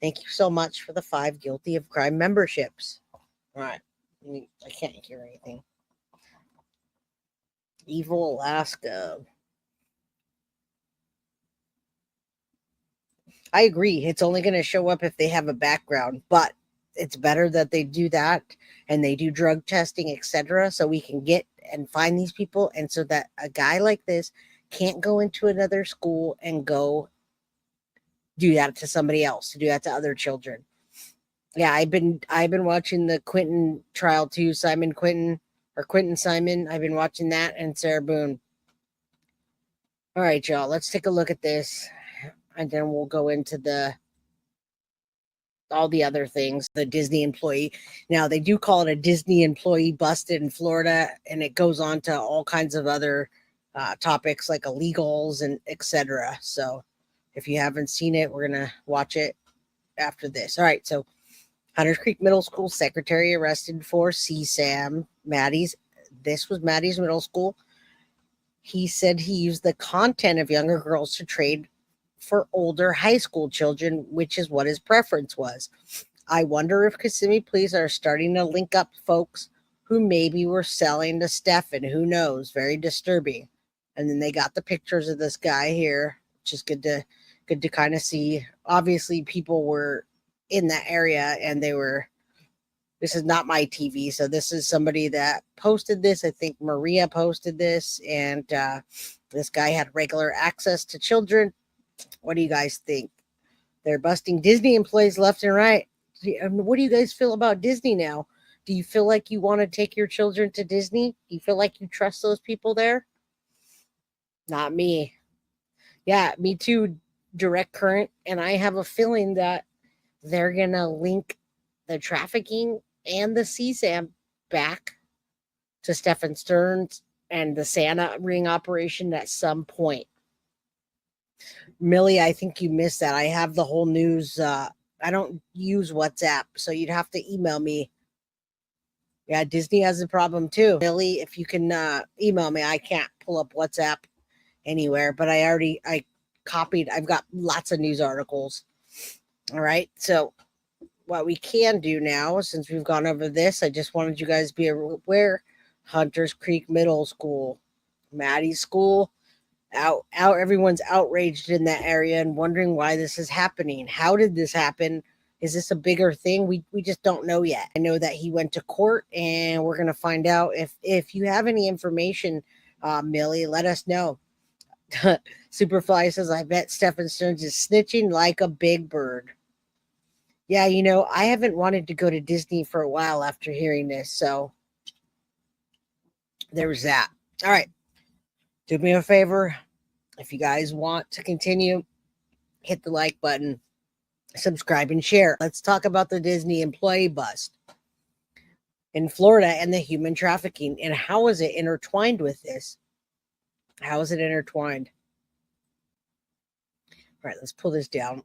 Thank you so much for the 5 guilty of crime memberships. All right. I can't hear anything. Evil Alaska. I agree. It's only going to show up if they have a background, but it's better that they do that and they do drug testing, etc., so we can get and find these people, and so that a guy like this can't go into another school and go do that to somebody else, to do that to other children. Yeah, I've been watching the Quentin trial too, Simon Quentin or Quentin Simon. I've been watching that and Sarah Boone. All right, y'all, let's take a look at this and then we'll go into the all the other things. The Disney employee. Now they do call it a Disney employee busted in Florida, and it goes on to all kinds of other topics like illegals and etc. So if you haven't seen it, we're gonna watch it after this. All right, so Hunters Creek Middle School secretary arrested for CSAM. This was Maddie's middle school. He said he used the content of younger girls to trade for older high school children, which is what his preference was. I wonder if Kissimmee police are starting to link up folks who maybe were selling to Stephan. Who knows? Very disturbing. And then they got the pictures of this guy here, which is good to kind of see. Obviously, people were in that area and they were. This is not my TV, so this is somebody that posted this. I think Maria posted this, and this guy had regular access to children. What do you guys think? They're busting Disney employees left and right. What do you guys feel about Disney now? Do you feel like you want to take your children to Disney? Do you feel like you trust those people there? Not me. Yeah, me too, direct current. And I have a feeling that they're going to link the trafficking and the CSAM back to Stephan Stearns and the Santa ring operation at some point. Millie, I think you missed that. I have the whole news. I don't use WhatsApp, so you'd have to email me. Yeah, Disney has a problem too. Millie, if you can email me, I can't pull up WhatsApp anywhere, but I copied. I've got lots of news articles. All right, so what we can do now, since we've gone over this, I just wanted you guys to be aware. Hunters Creek Middle School, Maddie's school, out everyone's outraged in that area and wondering why this is happening. How did this happen? Is this a bigger thing? We just don't know yet. I know that he went to court, and we're gonna find out. If you have any information, Millie, let us know. Superfly says, I bet Stephan Stearns is snitching like a big bird. Yeah, I haven't wanted to go to Disney for a while after hearing this, so there was that. All right. Do me a favor. If you guys want to continue, hit the like button, subscribe, and share. Let's talk about the Disney employee bust in Florida and the human trafficking. And how is it intertwined with this? How is it intertwined? All right, let's pull this down.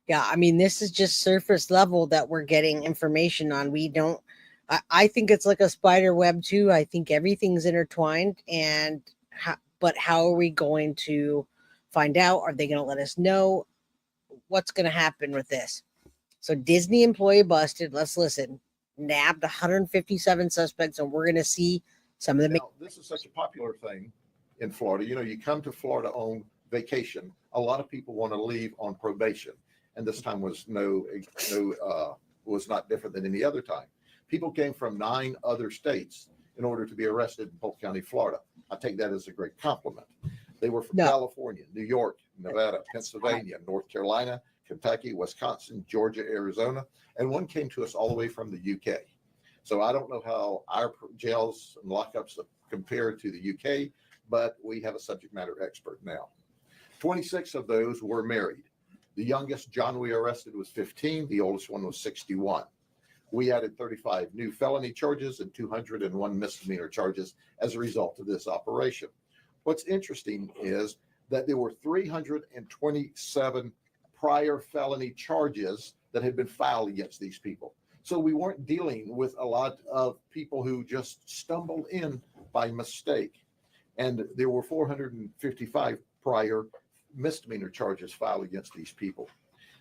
Yeah, I mean, this is just surface level that we're getting information on. We don't, I think it's like a spider web too. I think everything's intertwined. But how are we going to find out? Are they going to let us know what's going to happen with this? So Disney employee busted. Let's listen. Nabbed 157 suspects, and we're going to see some of them. Now, this is such a popular thing in Florida. You come to Florida on vacation. A lot of people want to leave on probation, and this time was was not different than any other time. People came from 9 other states in order to be arrested in Polk County, Florida. I take that as a great compliment. They were from California, New York, Nevada, Pennsylvania, North Carolina, Kentucky, Wisconsin, Georgia, Arizona, and one came to us all the way from the UK. So I don't know how our jails and lockups compare to the UK, but we have a subject matter expert now. 26 of those were married. The youngest John we arrested was 15. The oldest one was 61. We added 35 new felony charges and 201 misdemeanor charges as a result of this operation. What's interesting is that there were 327 prior felony charges that had been filed against these people. So we weren't dealing with a lot of people who just stumbled in by mistake. And there were 455 prior misdemeanor charges filed against these people.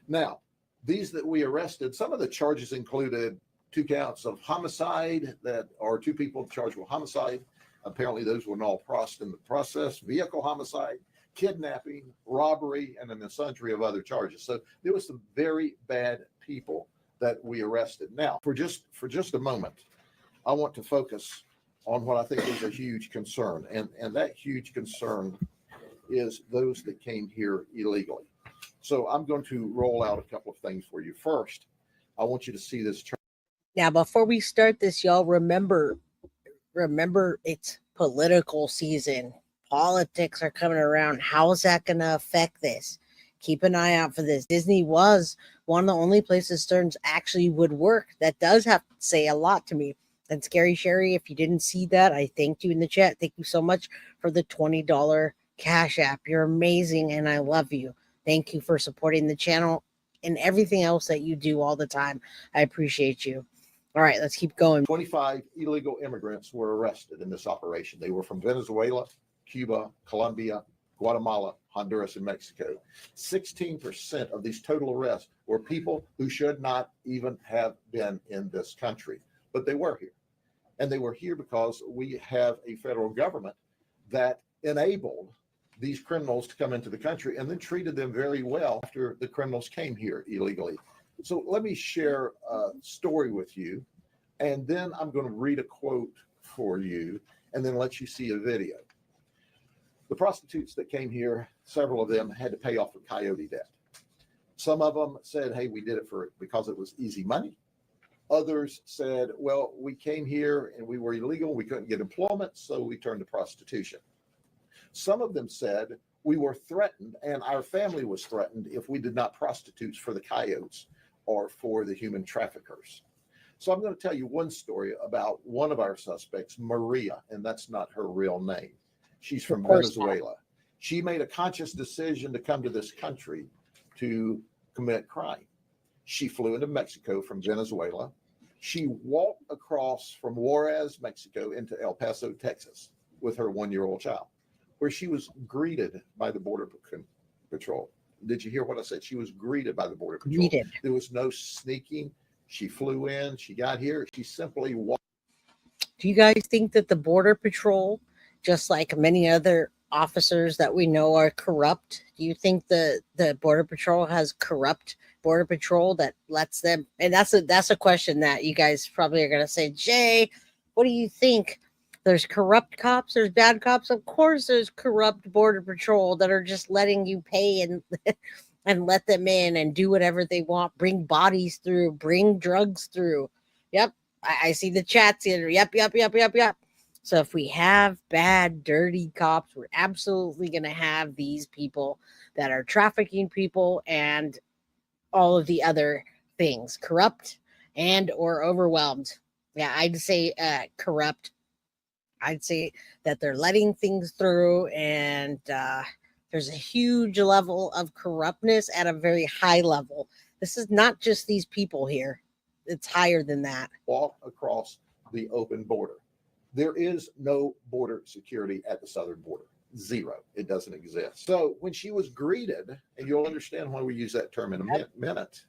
Now, these that we arrested, some of the charges included 2 counts of homicide, that are 2 people charged with homicide. Apparently, those were all crossed in the process. Vehicle homicide, kidnapping, robbery, and a sundry of other charges. So there was some very bad people that we arrested. Now, for just a moment, I want to focus on what I think is a huge concern, and that huge concern is those that came here illegally. So I'm going to roll out a couple of things for you. First, I want you to see this chart. Now, before we start this, y'all, remember it's political season. Politics are coming around. How's that going to affect this? Keep an eye out for this. Disney was one of the only places Stearns actually would work. That does have to say a lot to me. And Scary Sherry, if you didn't see that, I thanked you in the chat. Thank you so much for the $20 Cash App. You're amazing, and I love you. Thank you for supporting the channel and everything else that you do all the time. I appreciate you. All right, let's keep going. 25 illegal immigrants were arrested in this operation. They were from Venezuela, Cuba, Colombia, Guatemala, Honduras, and Mexico. 16% of these total arrests were people who should not even have been in this country, but they were here. And they were here because we have a federal government that enabled these criminals to come into the country and then treated them very well after the criminals came here illegally. So let me share a story with you, and then I'm going to read a quote for you and then let you see a video. The prostitutes that came here, several of them had to pay off a coyote debt. Some of them said, hey, we did it because it was easy money. Others said, well, we came here and we were illegal. We couldn't get employment, so we turned to prostitution. Some of them said we were threatened and our family was threatened if we did not prostitute for the coyotes or for the human traffickers. So I'm going to tell you one story about one of our suspects, Maria, and that's not her real name. She's from Venezuela. She made a conscious decision to come to this country to commit crime. She flew into Mexico from Venezuela. She walked across from Juarez, Mexico, into El Paso, Texas, with her 1-year-old child, where she was greeted by the Border Patrol. Did you hear what I said? She was greeted by the Border Patrol. Greeted. There was no sneaking. She flew in. She got here. She simply walked. Do you guys think that the Border Patrol, just like many other officers that we know, are corrupt? Do you think the Border Patrol has corrupt Border Patrol that lets them? And that's a question that you guys probably are going to say, Jay, what do you think? There's corrupt cops, there's bad cops. Of course, there's corrupt Border Patrol that are just letting you pay and and let them in and do whatever they want, bring bodies through, bring drugs through. Yep, I see the chats here. Yep. So if we have bad, dirty cops, we're absolutely going to have these people that are trafficking people and all of the other things, corrupt and or overwhelmed. Yeah, I'd say corrupt. I'd say that they're letting things through, and there's a huge level of corruptness at a very high level. This is not just these people here. It's higher than that. Walk across the open border. There is no border security at the southern border. Zero. It doesn't exist. So when she was greeted, and you'll understand why we use that term in a minute,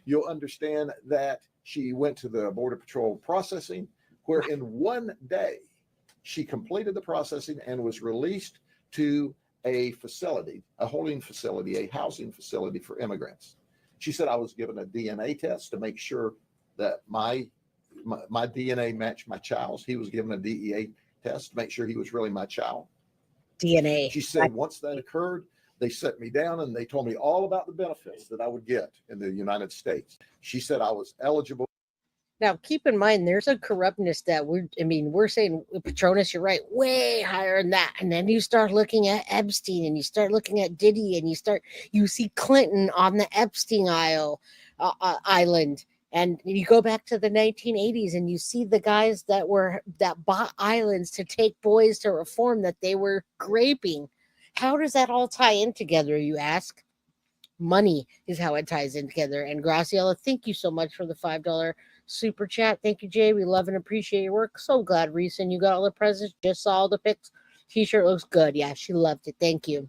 you'll understand that she went to the Border Patrol processing, where in one day she completed the processing and was released to a facility, a holding facility, a housing facility for immigrants. She said, I was given a DNA test to make sure that my DNA matched my child's. He was given a DEA test to make sure he was really my child. DNA. She said, once that occurred, they set me down and they told me all about the benefits that I would get in the United States. She said I was eligible. Now, keep in mind, there's a corruptness that we're saying, Patronus, you're right, way higher than that. And then you start looking at Epstein and you start looking at Diddy and you see Clinton on the Epstein island. And you go back to the 1980s and you see the guys that bought islands to take boys to reform that they were graping. How does that all tie in together, you ask? Money is how it ties in together. And Graciela, thank you so much for the $5 super chat. Thank you, Jay. We love and appreciate your work. So glad, Reason, you got all the presents. Just saw all the pics. T-shirt looks good. Yeah, she loved it. Thank you.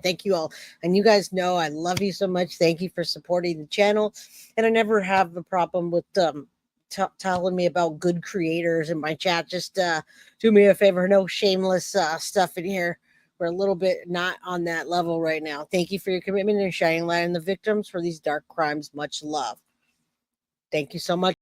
Thank you all. And you guys know I love you so much. Thank you for supporting the channel. And I never have a problem with telling me about good creators in my chat. Just do me a favor. No shameless stuff in here. We're a little bit not on that level right now. Thank you for your commitment and shining light on the victims for these dark crimes. Much love. Thank you so much.